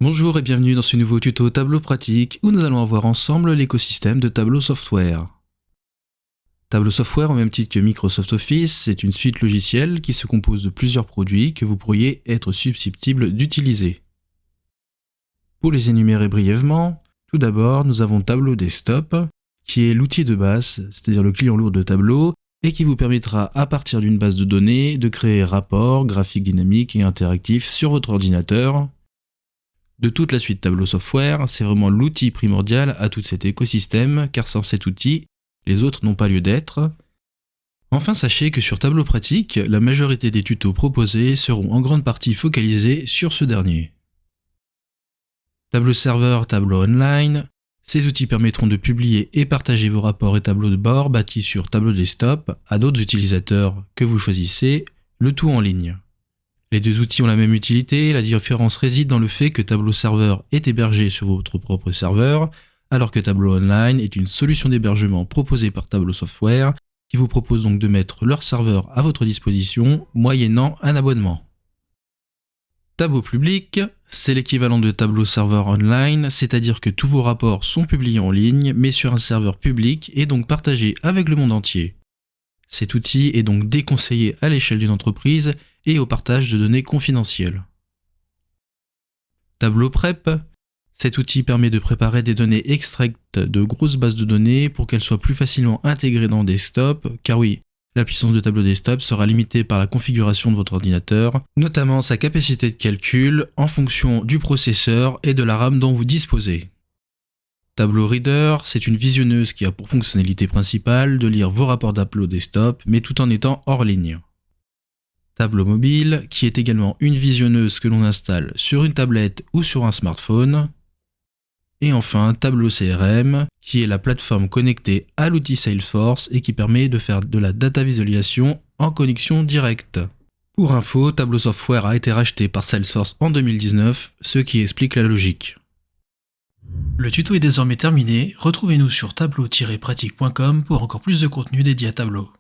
Bonjour et bienvenue dans ce nouveau tuto Tableau pratique où nous allons voir ensemble l'écosystème de Tableau Software. Tableau Software, au même titre que Microsoft Office, c'est une suite logicielle qui se compose de plusieurs produits que vous pourriez être susceptibles d'utiliser. Pour les énumérer brièvement, tout d'abord nous avons Tableau Desktop, qui est l'outil de base, c'est-à-dire le client lourd de Tableau, et qui vous permettra à partir d'une base de données de créer rapports, graphiques dynamiques et interactifs sur votre ordinateur. De toute la suite Tableau Software, c'est vraiment l'outil primordial à tout cet écosystème, car sans cet outil, les autres n'ont pas lieu d'être. Enfin, sachez que sur Tableau pratique, la majorité des tutos proposés seront en grande partie focalisés sur ce dernier. Tableau Serveur, Tableau Online, ces outils permettront de publier et partager vos rapports et tableaux de bord bâtis sur Tableau Desktop à d'autres utilisateurs que vous choisissez, le tout en ligne. Les deux outils ont la même utilité, la différence réside dans le fait que Tableau Serveur est hébergé sur votre propre serveur, alors que Tableau Online est une solution d'hébergement proposée par Tableau Software, qui vous propose donc de mettre leur serveur à votre disposition, moyennant un abonnement. Tableau public, c'est l'équivalent de Tableau Serveur Online, c'est-à-dire que tous vos rapports sont publiés en ligne, mais sur un serveur public et donc partagés avec le monde entier. Cet outil est donc déconseillé à l'échelle d'une entreprise et au partage de données confidentielles. Tableau Prep, cet outil permet de préparer des données extraites de grosses bases de données pour qu'elles soient plus facilement intégrées dans Desktop, car oui, la puissance de Tableau Desktop sera limitée par la configuration de votre ordinateur, notamment sa capacité de calcul en fonction du processeur et de la RAM dont vous disposez. Tableau Reader, c'est une visionneuse qui a pour fonctionnalité principale de lire vos rapports Tableau Desktop, mais tout en étant hors ligne. Tableau Mobile, qui est également une visionneuse que l'on installe sur une tablette ou sur un smartphone. Et enfin, Tableau CRM, qui est la plateforme connectée à l'outil Salesforce et qui permet de faire de la data visualisation en connexion directe. Pour info, Tableau Software a été racheté par Salesforce en 2019, ce qui explique la logique. Le tuto est désormais terminé, retrouvez-nous sur tableau-pratique.com pour encore plus de contenu dédié à Tableau.